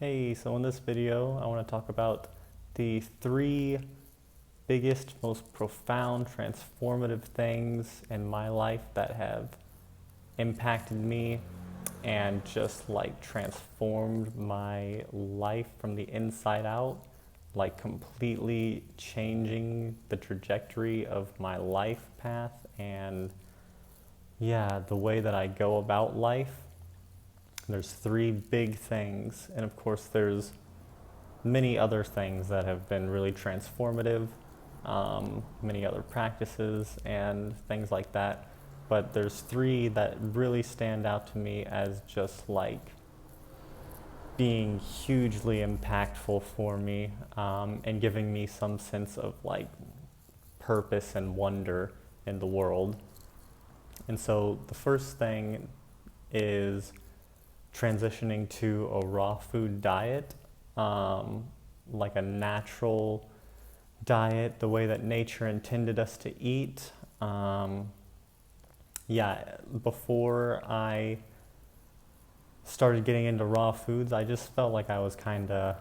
Hey, so in this video, I want to talk about the three biggest, most profound, transformative things in my life that have impacted me and just like transformed my life from the inside out, like completely changing the trajectory of my life path and the way that I go about life. There's three big things, and of course, there's many other things that have been really transformative, many other practices and things like that. But there's three that really stand out to me as just like being hugely impactful for me, and giving me some sense of like purpose and wonder in the world. And so the first thing is transitioning to a raw food diet, like a natural diet, the way that nature intended us to eat. Before I started getting into raw foods, I just felt like I was kind of,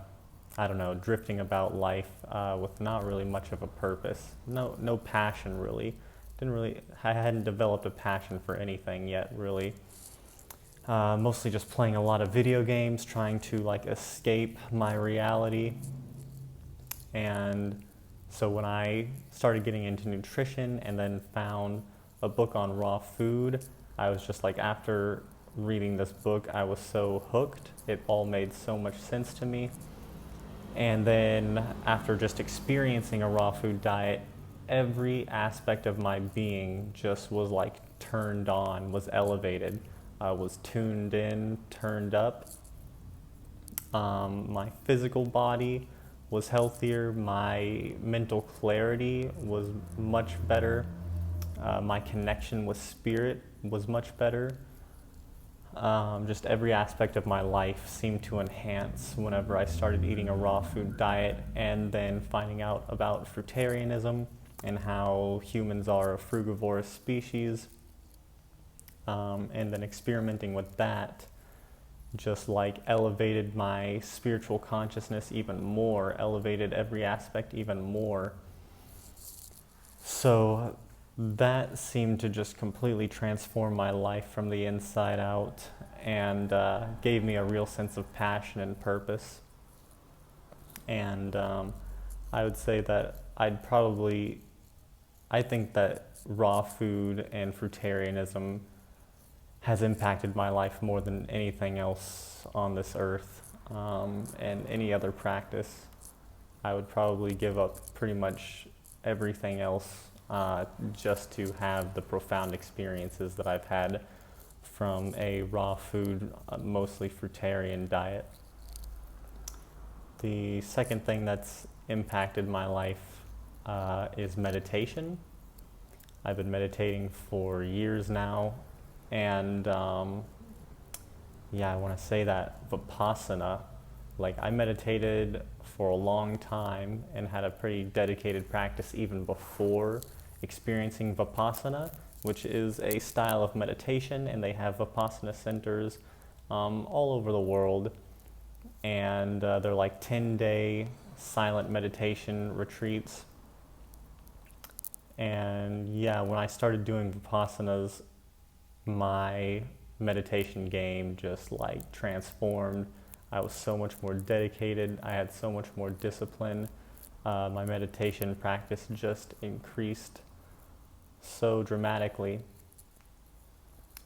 I don't know, drifting about life with not really much of a purpose. No passion really. I hadn't developed a passion for anything yet, really. Mostly just playing a lot of video games, trying to like escape my reality. And so when I started getting into nutrition and then found a book on raw food, I was just like, after reading this book, I was so hooked. It all made so much sense to me. And then after just experiencing a raw food diet, every aspect of my being just was like turned on, was elevated, was tuned in, turned up. My physical body was healthier, my mental clarity was much better, my connection with spirit was much better. Just every aspect of my life seemed to enhance whenever I started eating a raw food diet, and then finding out about fruitarianism and how humans are a frugivorous species, and then experimenting with that just like elevated my spiritual consciousness even more, elevated every aspect even more. So that seemed to just completely transform my life from the inside out, and gave me a real sense of passion and purpose. And I would say that I think that raw food and fruitarianism has impacted my life more than anything else on this earth, and any other practice. I would probably give up pretty much everything else just to have the profound experiences that I've had from a raw food, mostly fruitarian diet. The second thing that's impacted my life is meditation. I've been meditating for years now, and I want to say that Vipassana, like I meditated for a long time and had a pretty dedicated practice even before experiencing Vipassana, which is a style of meditation, and they have Vipassana centers all over the world. And they're like 10-day silent meditation retreats. And when I started doing Vipassanas, my meditation game just like transformed. I was so much more dedicated. I had so much more discipline. My meditation practice just increased so dramatically.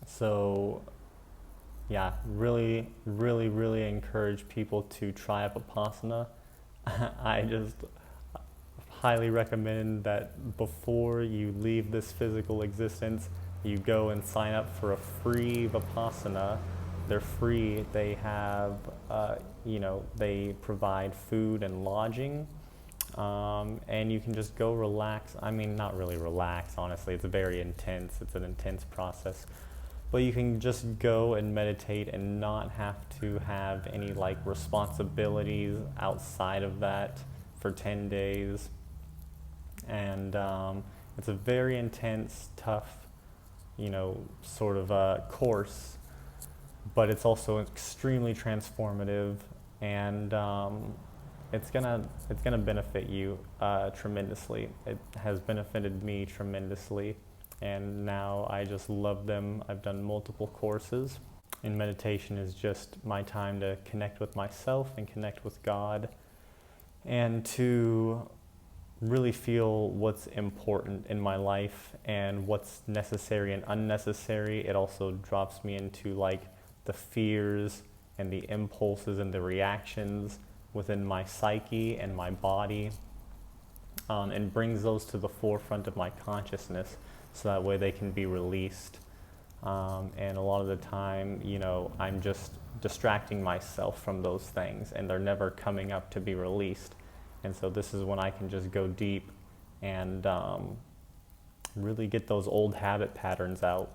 So really, really, really encourage people to try Vipassana. I just highly recommend that before you leave this physical existence, you go and sign up for a free Vipassana. They're free. They have, they provide food and lodging, and you can just go relax. I mean, not really relax, honestly. It's very intense. It's an intense process. But you can just go and meditate and not have to have any like responsibilities outside of that for 10 days. And it's a very intense, tough, sort of a course, but it's also extremely transformative. and it's gonna benefit you tremendously. It has benefited me tremendously, and now I just love them. I've done multiple courses, and meditation is just my time to connect with myself and connect with God, and to really feel what's important in my life and what's necessary and unnecessary. It also drops me into like the fears and the impulses and the reactions within my psyche and my body, and brings those to the forefront of my consciousness so that way they can be released. And a lot of the time, I'm just distracting myself from those things, and they're never coming up to be released. And so this is when I can just go deep and really get those old habit patterns out.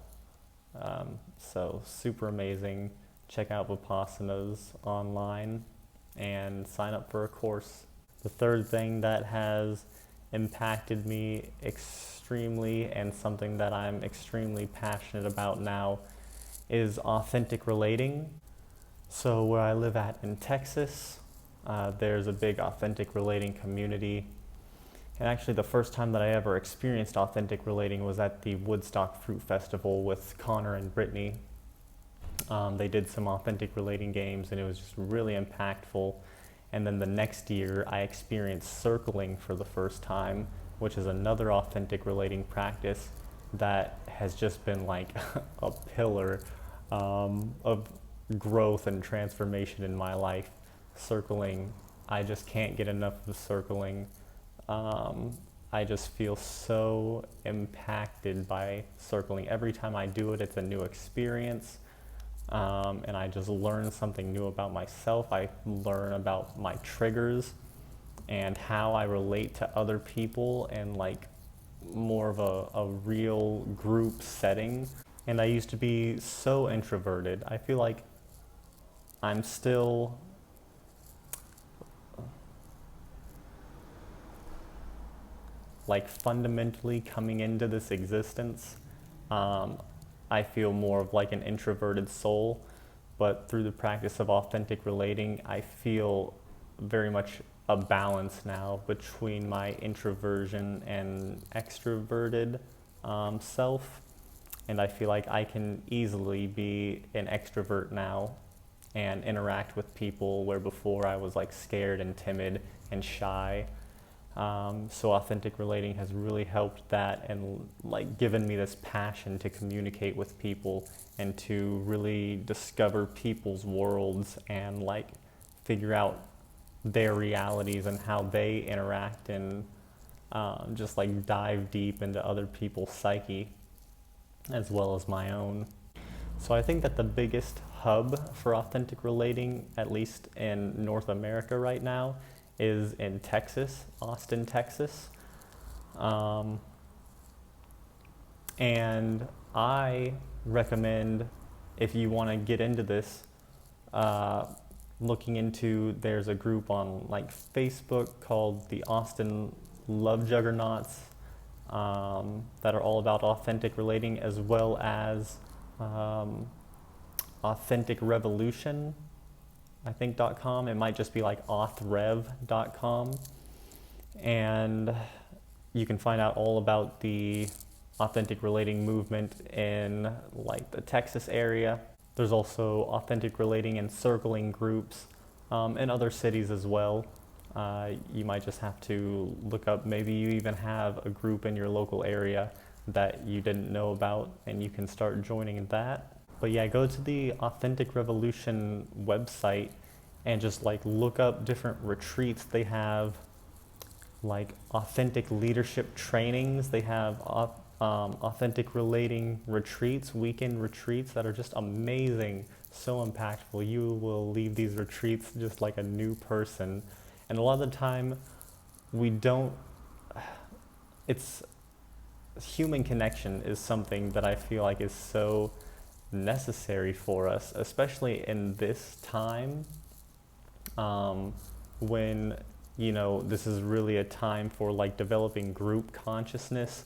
So super amazing. Check out Vipassanas online and sign up for a course. The third thing that has impacted me extremely, and something that I'm extremely passionate about now, is authentic relating. So where I live at in Texas, there's a big authentic relating community. And actually the first time that I ever experienced authentic relating was at the Woodstock Fruit Festival with Connor and Brittany. They did some authentic relating games, and it was just really impactful. And then the next year I experienced circling for the first time, which is another authentic relating practice that has just been like a pillar of growth and transformation in my life. Circling, I just can't get enough of circling. I just feel so impacted by circling. Every time I do it, it's a new experience. And I just learn something new about myself. I learn about my triggers and how I relate to other people in like more of a real group setting. And I used to be so introverted. I feel like I'm still like fundamentally coming into this existence. I feel more of like an introverted soul, but through the practice of authentic relating, I feel very much a balance now between my introversion and extroverted self. And I feel like I can easily be an extrovert now and interact with people where before I was like scared and timid and shy. So authentic relating has really helped that, and like given me this passion to communicate with people and to really discover people's worlds and like figure out their realities and how they interact, and just like dive deep into other people's psyche as well as my own. So I think that the biggest hub for authentic relating, at least in North America right now, is in Texas, Austin, Texas. And I recommend, if you want to get into this, looking into, there's a group on like Facebook called the Austin Love Juggernauts, that are all about authentic relating, as well as Authentic Revolution, I think .com. It might just be like authrev.com, and you can find out all about the authentic relating movement in like the Texas area. There's also authentic relating and circling groups in other cities as well. You might just have to look up, maybe you even have a group in your local area that you didn't know about, and you can start joining that. But yeah, go to the Authentic Revolution website and just like look up different retreats. They have like authentic leadership trainings. They have authentic relating retreats, weekend retreats that are just amazing, so impactful. You will leave these retreats just like a new person. And a lot of the time human connection is something that I feel like is so necessary for us, especially in this time, when this is really a time for like developing group consciousness.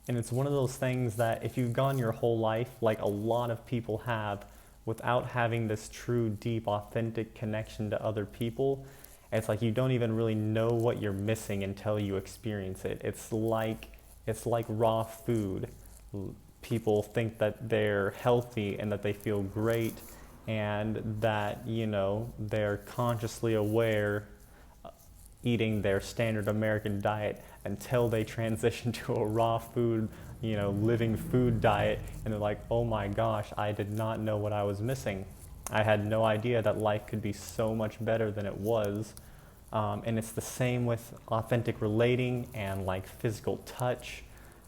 And it's one of those things that if you've gone your whole life, like a lot of people have, without having this true, deep, authentic connection to other people, it's like you don't even really know what you're missing until you experience it. It's like raw food. People think that they're healthy and that they feel great and that, they're consciously aware eating their standard American diet until they transition to a raw food, living food diet, and they're like, oh my gosh, I did not know what I was missing. I had no idea that life could be so much better than it was. And it's the same with authentic relating and like physical touch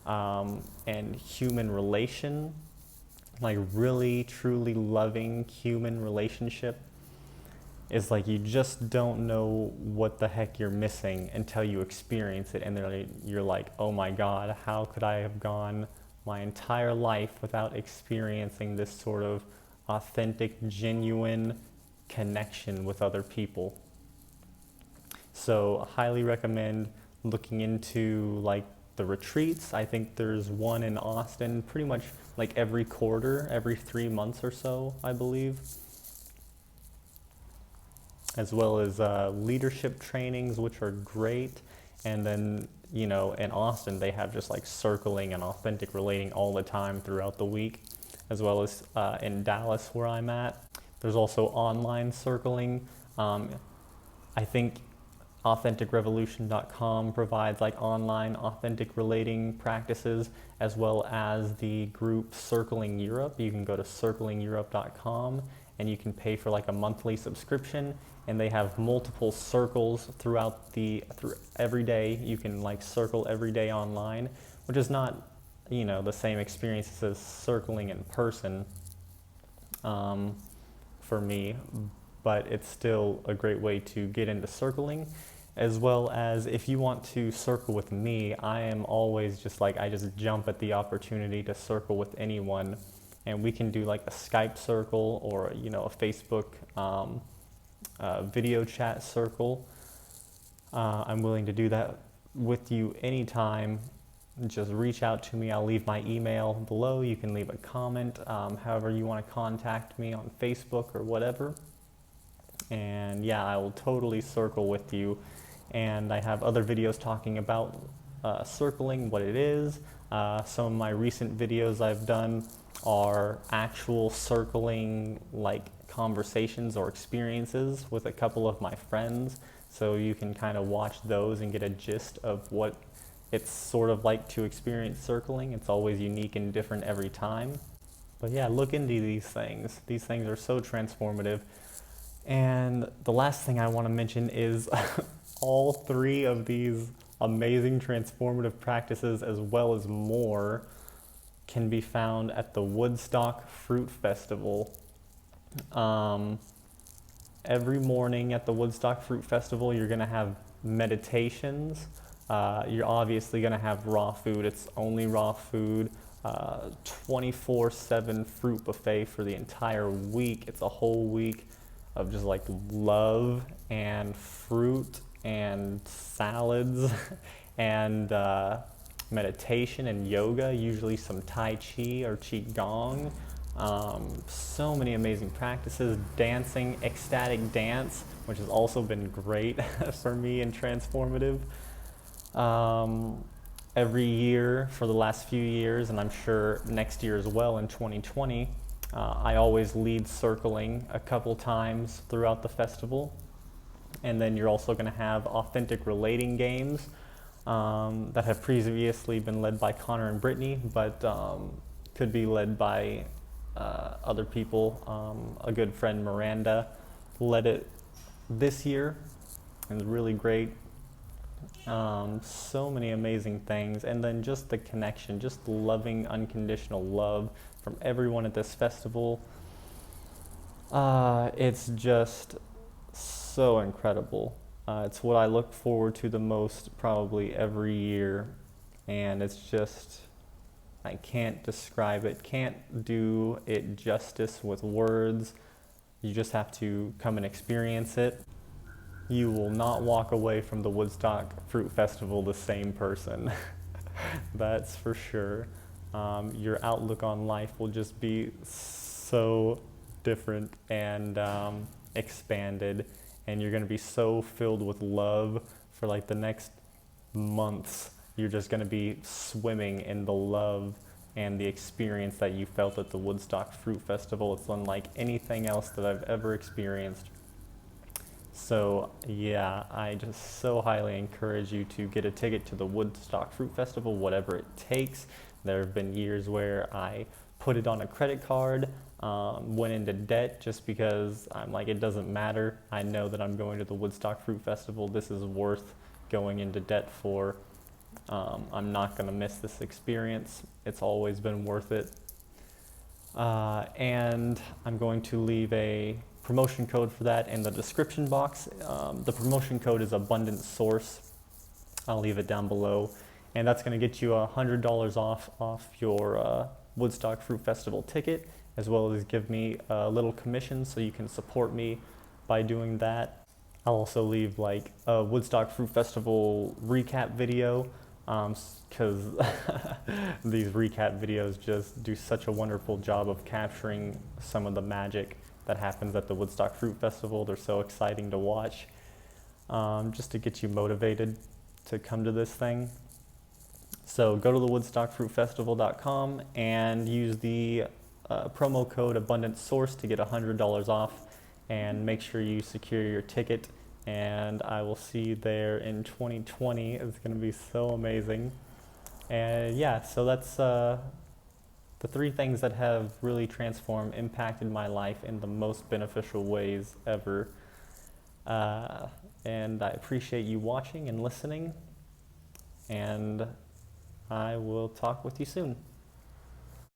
and human relation, like really, truly loving human relationship is like you just don't know what the heck you're missing until you experience it, and you're like, oh my God, how could I have gone my entire life without experiencing this sort of authentic, genuine connection with other people? So I highly recommend looking into like the retreats. I think there's one in Austin pretty much like every quarter, every 3 months or so, I believe. As well as leadership trainings, which are great. And then, in Austin, they have just like circling and authentic relating all the time throughout the week, as well as in Dallas, where I'm at. There's also online circling. I think AuthenticRevolution.com provides like online authentic relating practices, as well as the group Circling Europe. You can go to circlingeurope.com and you can pay for like a monthly subscription, and they have multiple circles through every day. You can like circle every day online, which is not, the same experience as circling in person for me, but it's still a great way to get into circling. As well as if you want to circle with me, I am always I just jump at the opportunity to circle with anyone, and we can do like a Skype circle or, a Facebook video chat circle. I'm willing to do that with you anytime. Just reach out to me. I'll leave my email below. You can leave a comment, however you want to contact me on Facebook or whatever. And yeah, I will totally circle with you. And I have other videos talking about circling, what it is. Some of my recent videos I've done are actual circling like conversations or experiences with a couple of my friends. So you can kind of watch those and get a gist of what it's sort of like to experience circling. It's always unique and different every time. But yeah, look into these things. These things are so transformative. And the last thing I want to mention is all 3 of these amazing transformative practices, as well as more, can be found at the Woodstock Fruit Festival. Every morning at the Woodstock Fruit Festival, you're going to have meditations. You're obviously going to have raw food. It's only raw food. 24/7 fruit buffet for the entire week. It's a whole week of just like love and fruit and salads and meditation and yoga, usually some Tai Chi or Qigong. So many amazing practices, dancing, ecstatic dance, which has also been great for me and transformative. Every year for the last few years, and I'm sure next year as well in 2020, I always lead circling a couple times throughout the festival. And then you're also going to have authentic relating games that have previously been led by Connor and Brittany, but could be led by other people. A good friend, Miranda, led it this year. It was really great. So many amazing things. And then just the connection, just loving, unconditional love from everyone at this festival. It's just so incredible. It's what I look forward to the most probably every year. And it's just, I can't describe it, can't do it justice with words. You just have to come and experience it. You will not walk away from the Woodstock Fruit Festival the same person. That's for sure. Your outlook on life will just be so different and expanded, and you're going to be so filled with love for like the next months. You're just going to be swimming in the love and the experience that you felt at the Woodstock Fruit Festival. It's unlike anything else that I've ever experienced. So yeah, I just so highly encourage you to get a ticket to the Woodstock Fruit Festival, whatever it takes. There have been years where I put it on a credit card, went into debt just because I'm like, it doesn't matter. I know that I'm going to the Woodstock Fruit Festival. This is worth going into debt for. I'm not going to miss this experience. It's always been worth it. And I'm going to leave a promotion code for that in the description box. The promotion code is Abundant Source. I'll leave it down below. And that's going to get you $100 off your Woodstock Fruit Festival ticket, as well as give me a little commission so you can support me by doing that. I'll also leave like a Woodstock Fruit Festival recap video, because these recap videos just do such a wonderful job of capturing some of the magic that happens at the Woodstock Fruit Festival. They're so exciting to watch, just to get you motivated to come to this thing. So go to the woodstockfruitfestival.com and use the promo code Abundant Source to get $100 off, and make sure you secure your ticket. And I will see you there in 2020. It's going to be so amazing. And yeah, so that's the 3 things that have really impacted my life in the most beneficial ways ever. And I appreciate you watching and listening. And I will talk with you soon.